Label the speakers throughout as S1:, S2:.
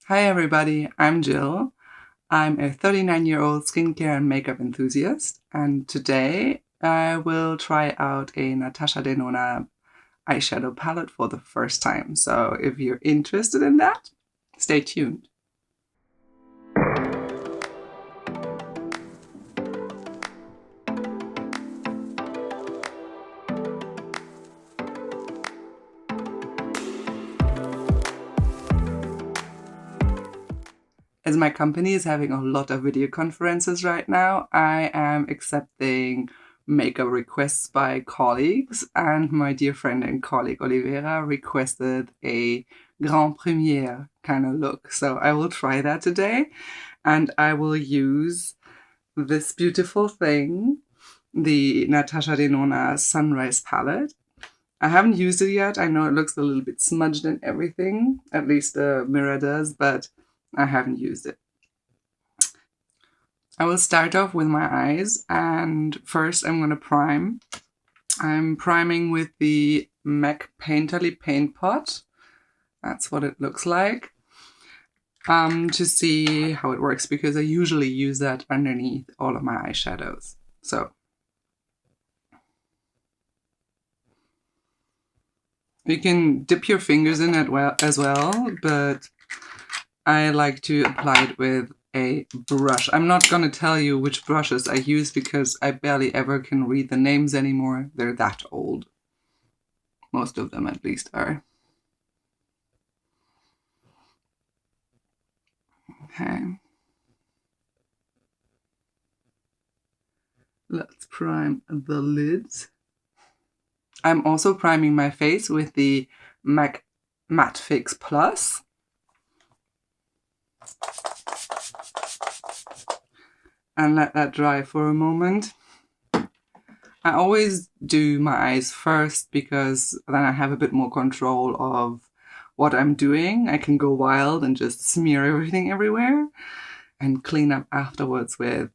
S1: Hi everybody, I'm Jill. I'm a 39-year-old skincare and makeup enthusiast, and today I will try out a Natasha Denona eyeshadow palette for the first time. So if you're interested in that, stay tuned. As my company is having a lot of video conferences right now, I am accepting makeup requests by colleagues, and my dear friend and colleague Olivera requested a grand premiere kind of look. So I will try that today, and I will use this beautiful thing, the Natasha Denona Sunrise palette. I haven't used it yet. I know it looks a little bit smudged and everything, at least the mirror does, but I haven't used it. I will start off with my eyes, and first I'm going to prime. I'm priming with the MAC Painterly Paint Pot. That's what it looks like. To see how it works, because I usually use that underneath all of my eyeshadows. So you can dip your fingers in it as well, but I like to apply it with a brush. I'm not going to tell you which brushes I use because I barely ever can read the names anymore. They're that old. Most of them at least are. Okay. Let's prime the lids. I'm also priming my face with the MAC Matte Fix Plus. And let that dry for a moment. I always do my eyes first because then I have a bit more control of what I'm doing. I can go wild and just smear everything everywhere and clean up afterwards with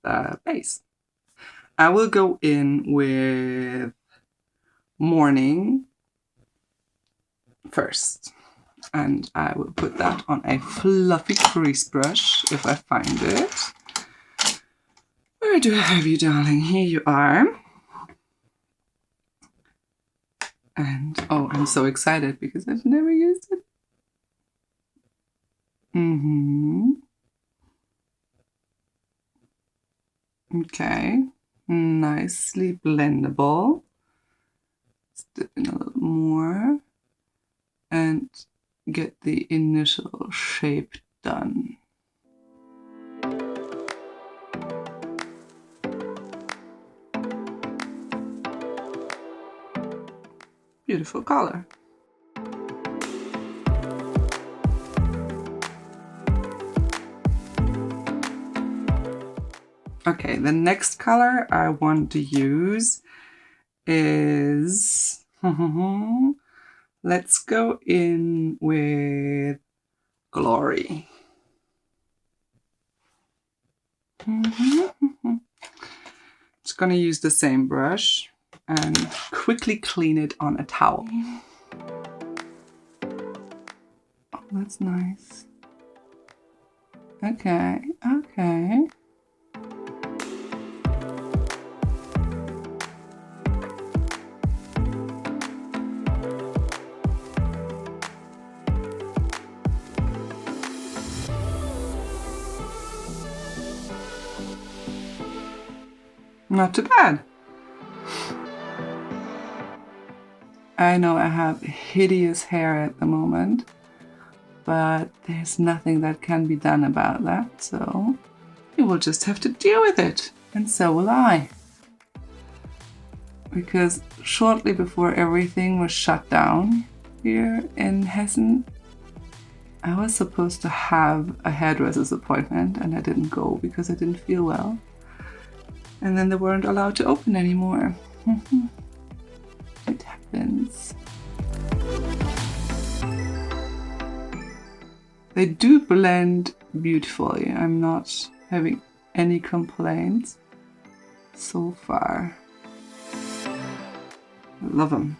S1: base. I will go in with Morning first, and I will put that on a fluffy crease brush if I find it. Where do I have you, darling? Here you are. And oh, I'm so excited because I've never used it. Okay, nicely blendable. Let's dip in a little more and get the initial shape done. Beautiful color. Okay, the next color I want to use is let's go in with Glory. Just gonna use the same brush and quickly clean it on a towel. Oh, that's nice. Okay, okay. Not too bad. I know I have hideous hair at the moment, but there's nothing that can be done about that, so you will just have to deal with it, and so will I. Because shortly before everything was shut down here in Hessen, I was supposed to have a hairdresser's appointment, and I didn't go because I didn't feel well. And then they weren't allowed to open anymore. It happens. They do blend beautifully. I'm not having any complaints so far. Love them.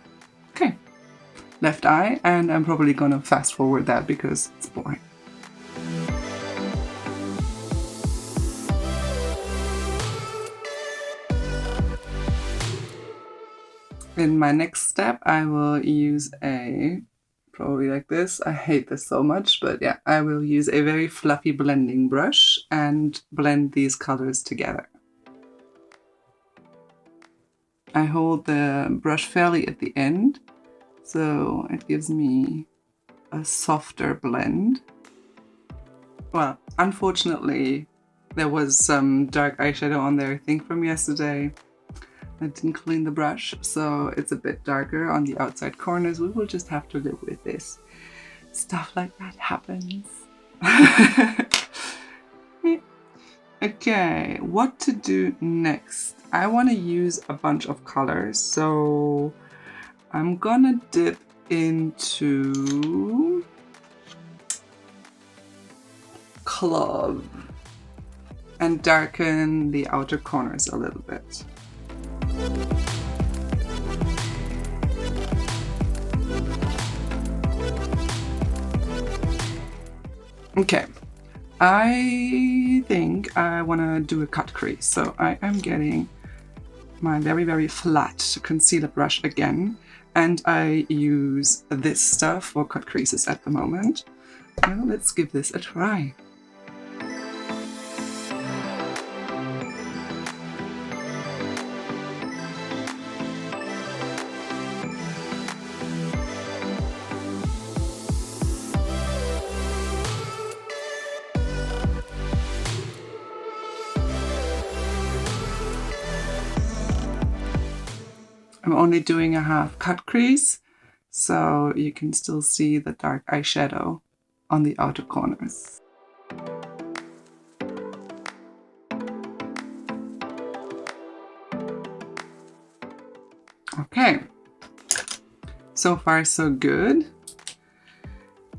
S1: Okay, left eye, and I'm probably gonna fast forward that because it's boring. In my next step, I will use a, probably like this. I hate this so much, but yeah, I will use a very fluffy blending brush and blend these colors together. I hold the brush fairly at the end, so it gives me a softer blend. Well, unfortunately, there was some dark eyeshadow on there, I think from yesterday. I didn't clean the brush, so it's a bit darker on the outside corners. We will just have to live with this. Stuff like that happens. Okay, what to do next? I want to use a bunch of colors, so I'm gonna dip into Clove and darken the outer corners a little bit. Okay, I think I want to do a cut crease, so I am getting my very, very flat concealer brush again, and I use this stuff for cut creases at the moment. Well, let's give this a try. I'm only doing a half cut crease, so you can still see the dark eyeshadow on the outer corners. Okay, so far so good.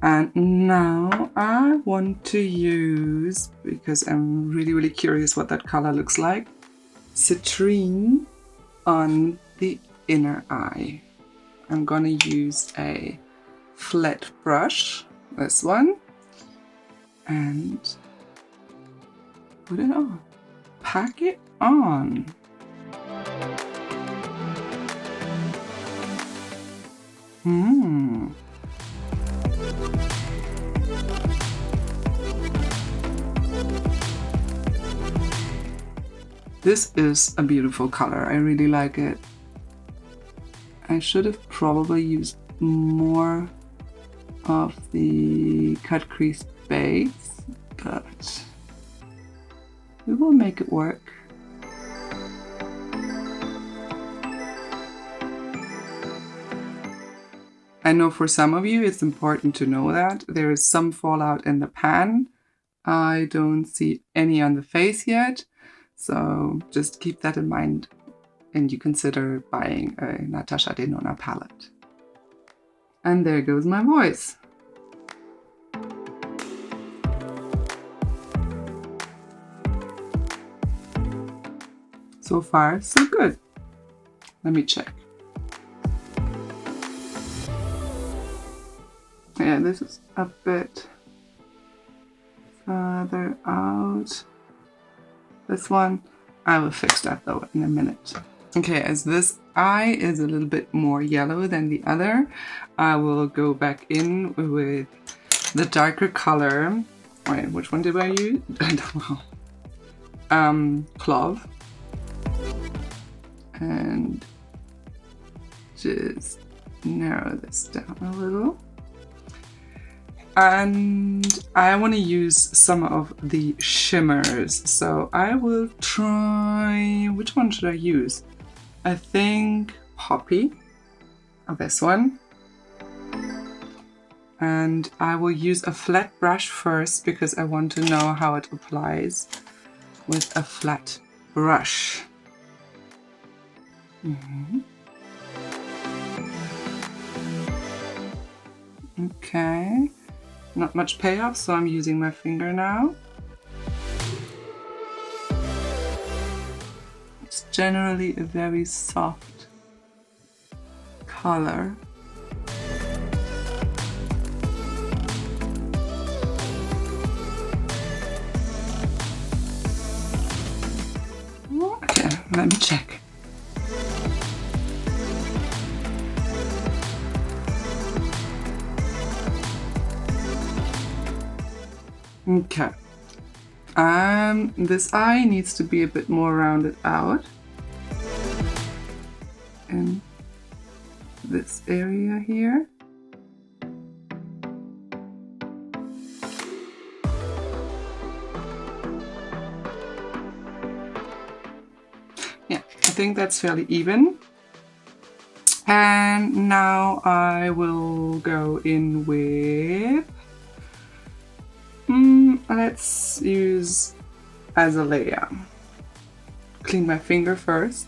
S1: And now I want to use, because I'm really, really curious what that color looks like, Citrine on the inner eye. I'm gonna use a flat brush, this one, and put it on. Pack it on. This is a beautiful color. I really like it. I should have probably used more of the cut crease base, but we will make it work. I know for some of you it's important to know that there is some fallout in the pan. I don't see any on the face yet, so just keep that in mind and you consider buying a Natasha Denona palette. And there goes my voice. So far, so good. Let me check. Yeah, this is a bit further out. This one, I will fix that though in a minute. Okay, as this eye is a little bit more yellow than the other, I will go back in with the darker color. Wait, which one did I use? I don't know. Clove. And just narrow this down a little. And I want to use some of the shimmers. So I will try, which one should I use? I think Poppy, this one. And I will use a flat brush first because I want to know how it applies with a flat brush. Okay, not much payoff, so I'm using my finger now. It's generally a very soft color. Okay, let me check. Okay. This eye needs to be a bit more rounded out. In this area here. Yeah, I think that's fairly even. And now I will go in with, let's use Azalea. Clean my finger first.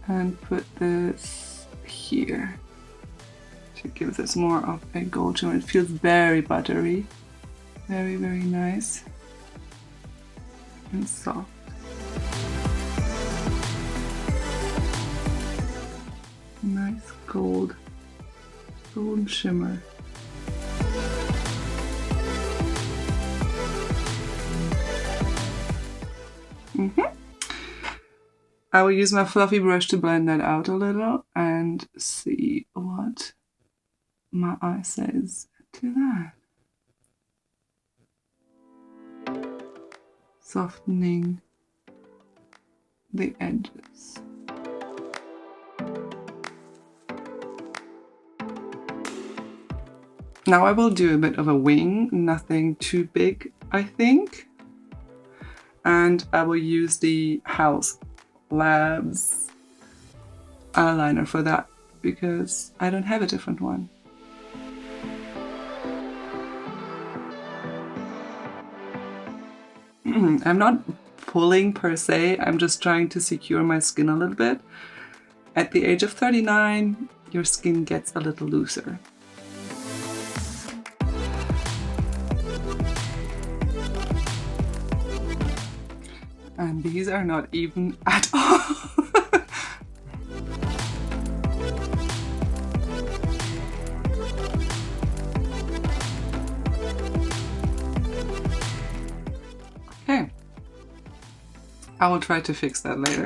S1: And put this here to give this more of a gold shimmer. It feels very buttery, very, very nice and soft. Nice gold shimmer. I will use my fluffy brush to blend that out a little and see what my eye says to that. Softening the edges. Now I will do a bit of a wing, nothing too big, I think. And I will use the Haus Labs eyeliner for that because I don't have a different one. I'm not pulling per se, I'm just trying to secure my skin a little bit. At the age of 39, your skin gets a little looser. And these are not even at all. Okay. I will try to fix that later.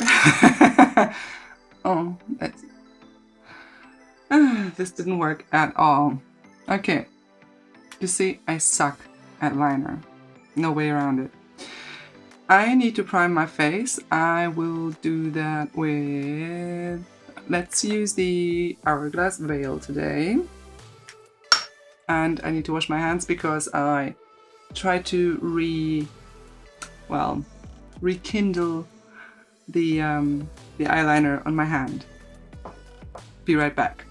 S1: Oh, this didn't work at all. Okay. You see, I suck at liner. No way around it. I need to prime my face. I will do that with, let's use the Hourglass Veil today. And I need to wash my hands because I try to rekindle the eyeliner on my hand. Be right back.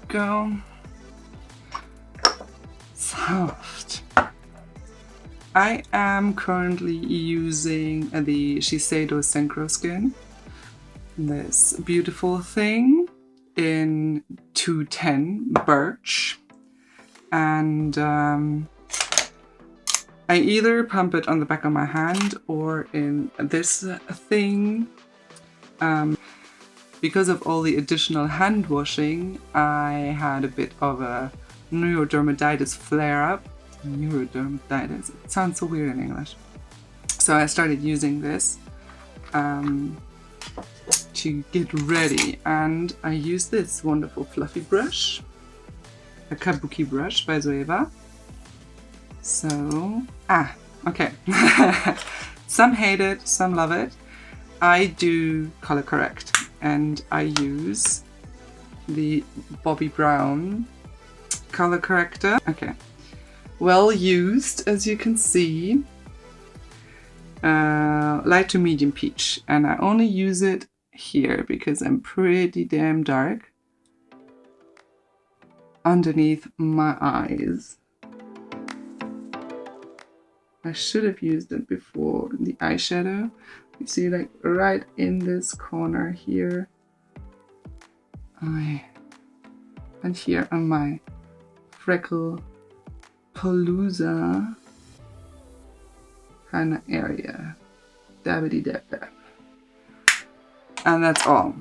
S1: Go. Soft. I am currently using the Shiseido Synchro Skin. This beautiful thing in 210 Birch. And I either pump it on the back of my hand or in this thing. Because of all the additional hand washing, I had a bit of a neurodermatitis flare-up. Neurodermatitis, it sounds so weird in English. So I started using this to get ready, and I use this wonderful fluffy brush, a kabuki brush by Zoeva. So, okay. Some hate it, some love it. I do color correct, and I use the Bobbi Brown color corrector. Okay, well used, as you can see. Light to medium peach, and I only use it here because I'm pretty damn dark underneath my eyes. I should have used it before the eyeshadow. You see, like right in this corner here. And here on my freckle palooza kind of area. Dabbity dab dab. And that's all.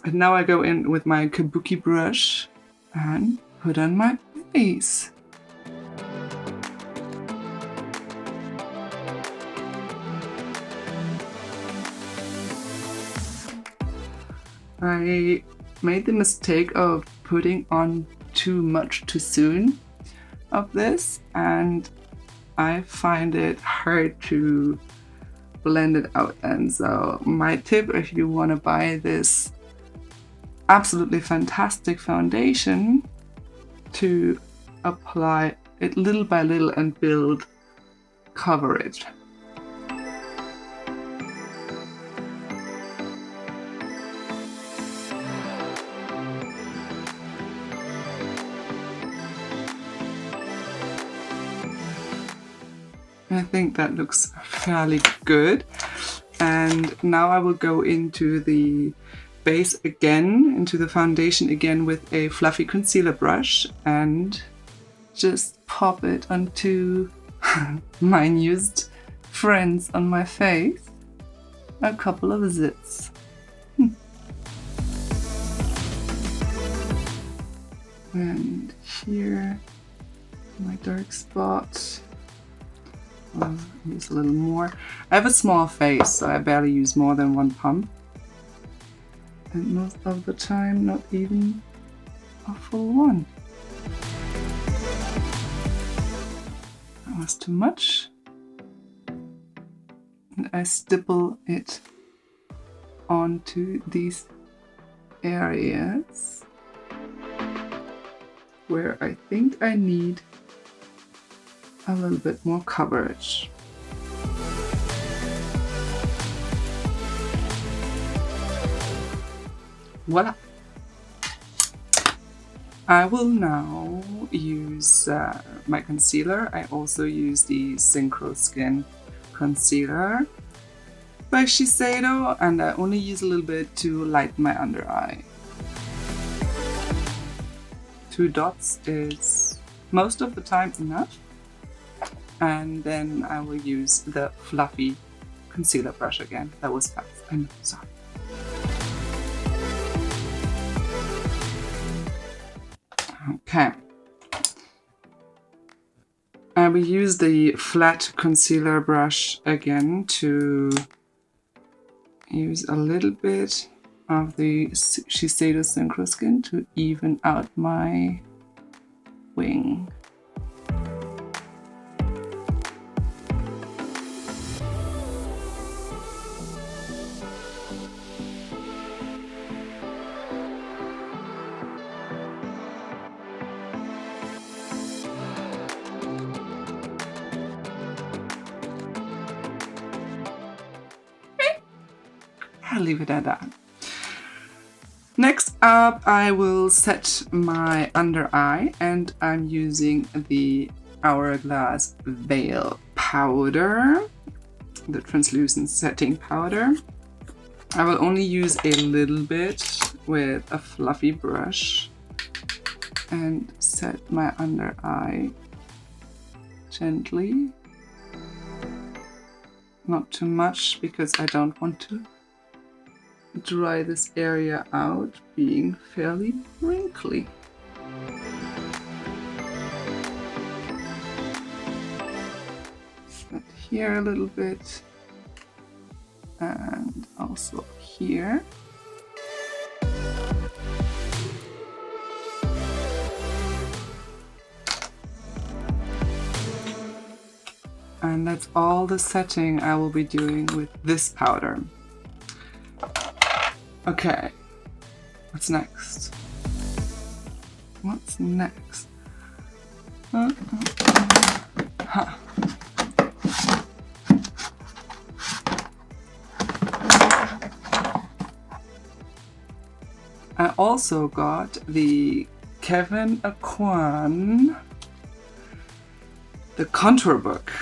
S1: And now I go in with my kabuki brush and put on my face. I made the mistake of putting on too much too soon of this, and I find it hard to blend it out. And so my tip, if you want to buy this absolutely fantastic foundation, to apply it little by little and build coverage. I think that looks fairly good. And now I will go into the base again, into the foundation again with a fluffy concealer brush and just pop it onto my newest friends on my face. A couple of zits. And here, my dark spot. I'll use a little more. I have a small face, so I barely use more than one pump. And most of the time, not even a full one. That was too much. And I stipple it onto these areas where I think I need a little bit more coverage. Voila! I will now use my concealer. I also use the Synchro Skin Concealer by Shiseido, and I only use a little bit to lighten my under eye. 2 dots is most of the time enough. And then I will use the fluffy concealer brush again. That was fast. I'm sorry. Okay. I will use the flat concealer brush again to use a little bit of the Shiseido Synchro Skin to even out my wing. I'll leave it at that. Next up, I will set my under eye, and I'm using the Hourglass Veil Powder, the translucent setting powder. I will only use a little bit with a fluffy brush and set my under eye gently. Not too much, because I don't want to dry this area out, being fairly wrinkly. Set here a little bit, and also here. And that's all the setting I will be doing with this powder. Okay, what's next? What's next? Huh. I also got the Kevin Aucoin, the contour book,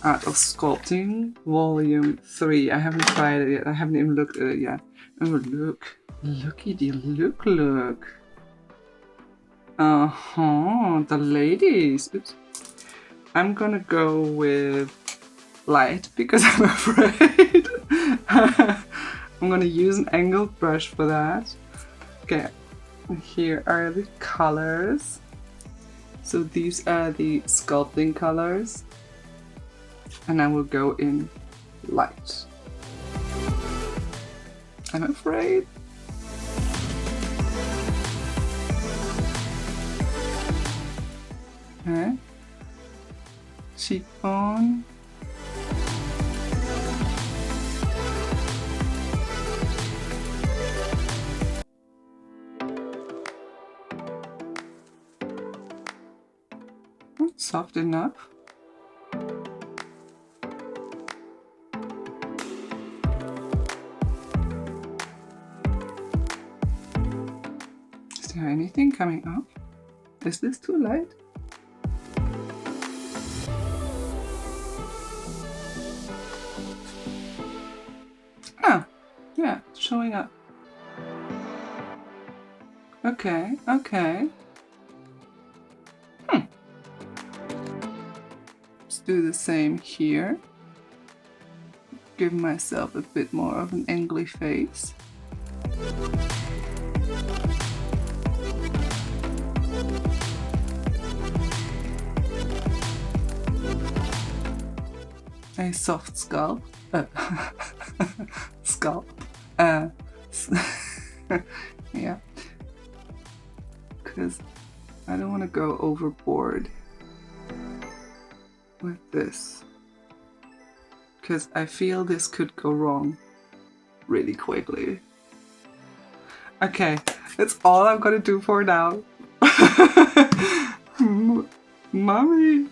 S1: Art of Sculpting, Volume 3. I haven't tried it yet. I haven't even looked at it yet. Oh, look. Looky the look. The ladies. Oops. I'm gonna go with light because I'm afraid. I'm gonna use an angled brush for that. Okay, here are the colors. So these are the sculpting colors. And I will go in light. I'm afraid. Okay. Cheekbone. Soft enough. Is there anything coming up? Is this too light? Ah, yeah, it's showing up. Okay, okay. Let's do the same here. Give myself a bit more of an angry face. A soft scalp. Scalp. Yeah. Because I don't want to go overboard with this. Because I feel this could go wrong really quickly. Okay, that's all I'm gonna do for now. Mommy.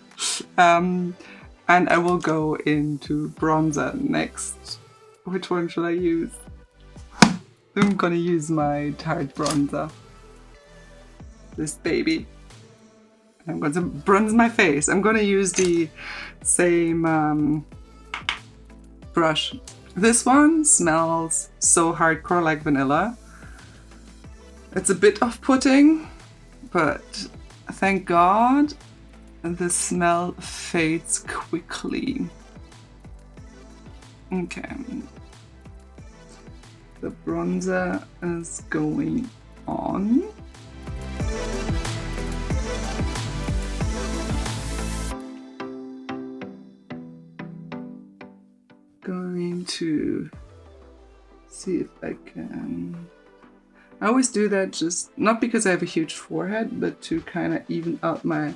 S1: And I will go into bronzer next. Which one should I use? I'm gonna use my Tarte bronzer. This baby. I'm going to bronze my face. I'm gonna use the same brush. This one smells so hardcore like vanilla. It's a bit off-putting, but thank God the smell fades quickly. Okay. The bronzer is going on. Going to see if I can. I always do that just not because I have a huge forehead, but to kind of even out my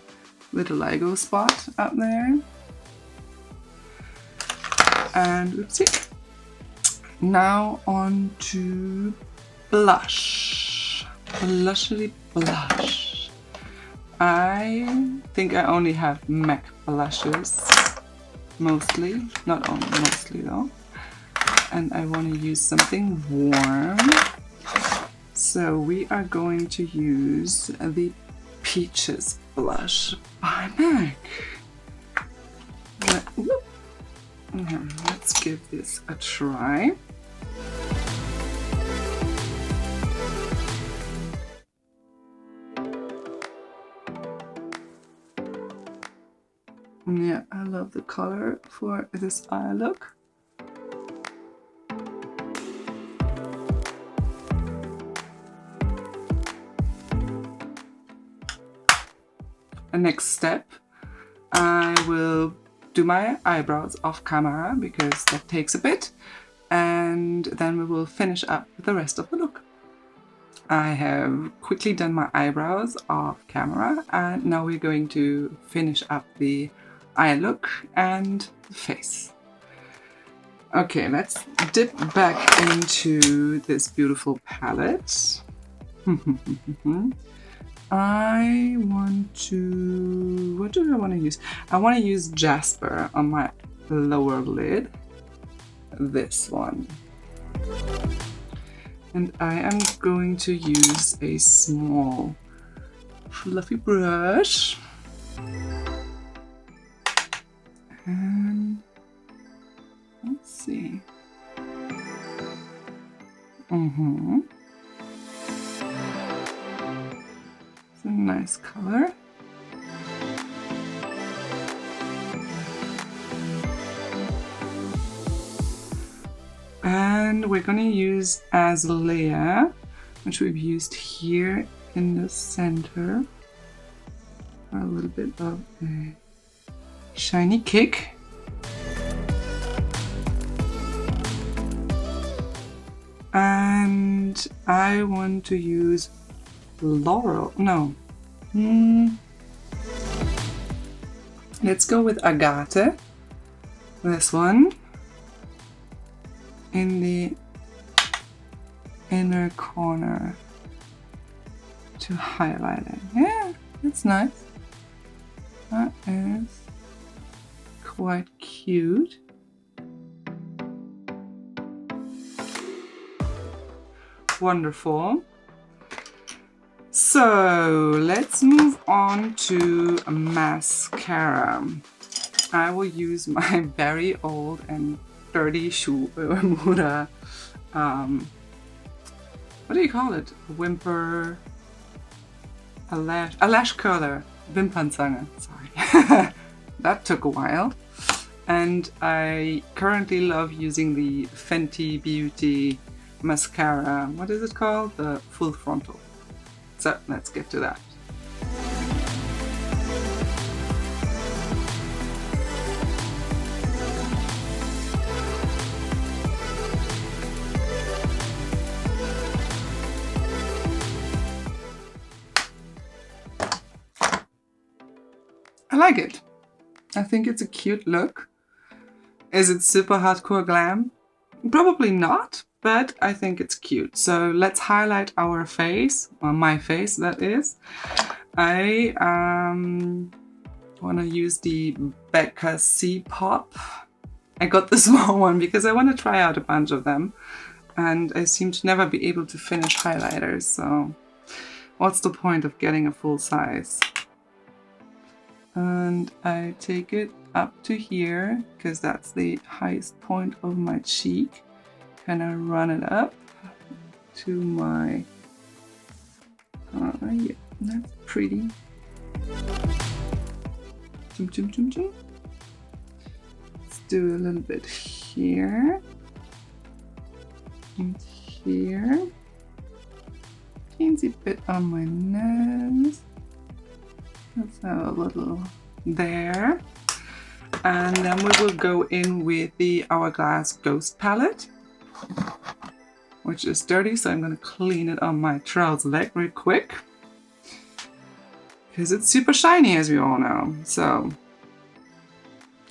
S1: little Ligo spot up there. And oopsie. Now on to blush. Blushity blush. I think I only have MAC blushes. Mostly. Not only, mostly though. And I want to use something warm. So we are going to use the Peaches blush by MAC. Let's give this a try. Yeah, I love the color for this eye look. Next step, I will do my eyebrows off camera because that takes a bit, and then we will finish up with the rest of the look. I have quickly done my eyebrows off camera, and now we're going to finish up the eye look and the face. Okay, let's dip back into this beautiful palette. I want to, what do I want to use? I want to use Jasper on my lower lid. This one. And I am going to use a small fluffy brush. And let's see. It's a nice color. And we're going to use Azalea, which we've used here in the center for a little bit of a shiny kick. And I want to use Laurel. No. Let's go with Agate. This one. In the inner corner to highlight it. Yeah, that's nice. That is quite cute. Wonderful. So let's move on to mascara. I will use my very old and dirty Schuhmura, what do you call it? A lash curler, Wimpernzange, sorry. That took a while. And I currently love using the Fenty Beauty mascara. What is it called? The Full Frontal. So let's get to that. I like it. I think it's a cute look. Is it super hardcore glam? Probably not, but I think it's cute. So let's highlight our face, well, my face that is. I want to use the Becca C Pop. I got the small one because I want to try out a bunch of them. And I seem to never be able to finish highlighters, so what's the point of getting a full size? And I take it up to here because that's the highest point of my cheek. Kind of run it up to my, yeah, that's pretty. Chum, chum, chum, chum. Let's do a little bit here and here. Teensy bit on my nose. Let's have a little there. And then we will go in with the Hourglass Ghost palette, which is dirty, so I'm going to clean it on my trouser leg real quick. Because it's super shiny, as we all know. So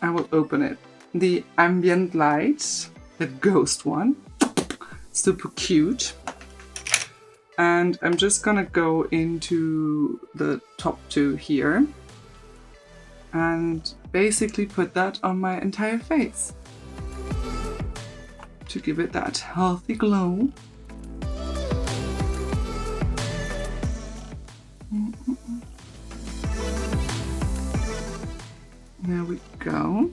S1: I will open it. The Ambient Light, the Ghost one. Super cute. And I'm just gonna go into the top two here and basically put that on my entire face to give it that healthy glow. There we go.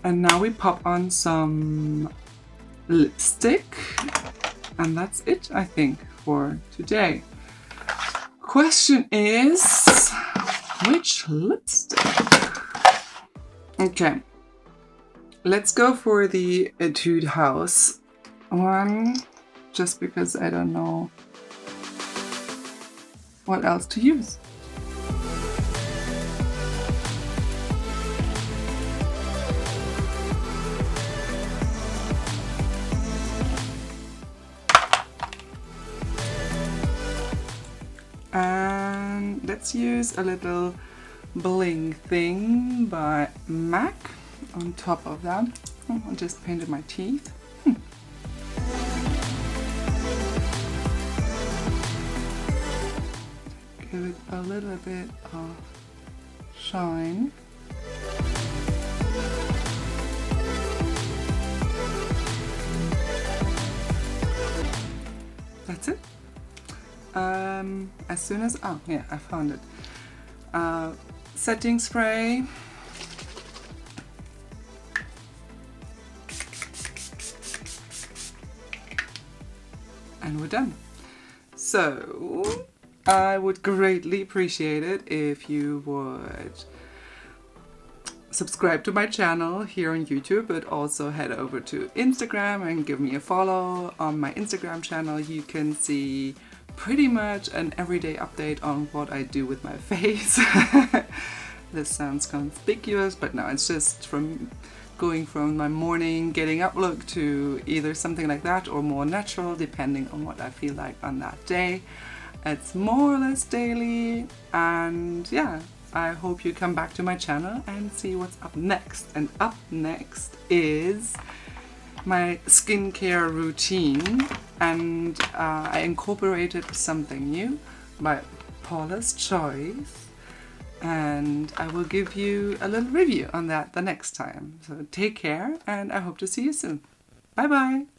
S1: And now we pop on some lipstick, and that's it, I think, for today. Question is, which lipstick? Okay, let's go for the Etude House one, just because I don't know what else to use. And let's use a little bling thing by MAC on top of that. Oh, I just painted my teeth. Give it a little bit of shine. That's it. As soon as, oh yeah, I found it. Setting spray. And we're done. So, I would greatly appreciate it if you would subscribe to my channel here on YouTube, but also head over to Instagram and give me a follow. On my Instagram channel you can see pretty much an everyday update on what I do with my face. This sounds conspicuous, but no, it's just from going from my morning getting up look to either something like that or more natural, depending on what I feel like on that day. It's more or less daily, and yeah, I hope you come back to my channel and see what's up next. And up next is my skincare routine, and I incorporated something new by Paula's Choice, and I will give you a little review on that the next time. So take care, and I hope to see you soon. Bye bye!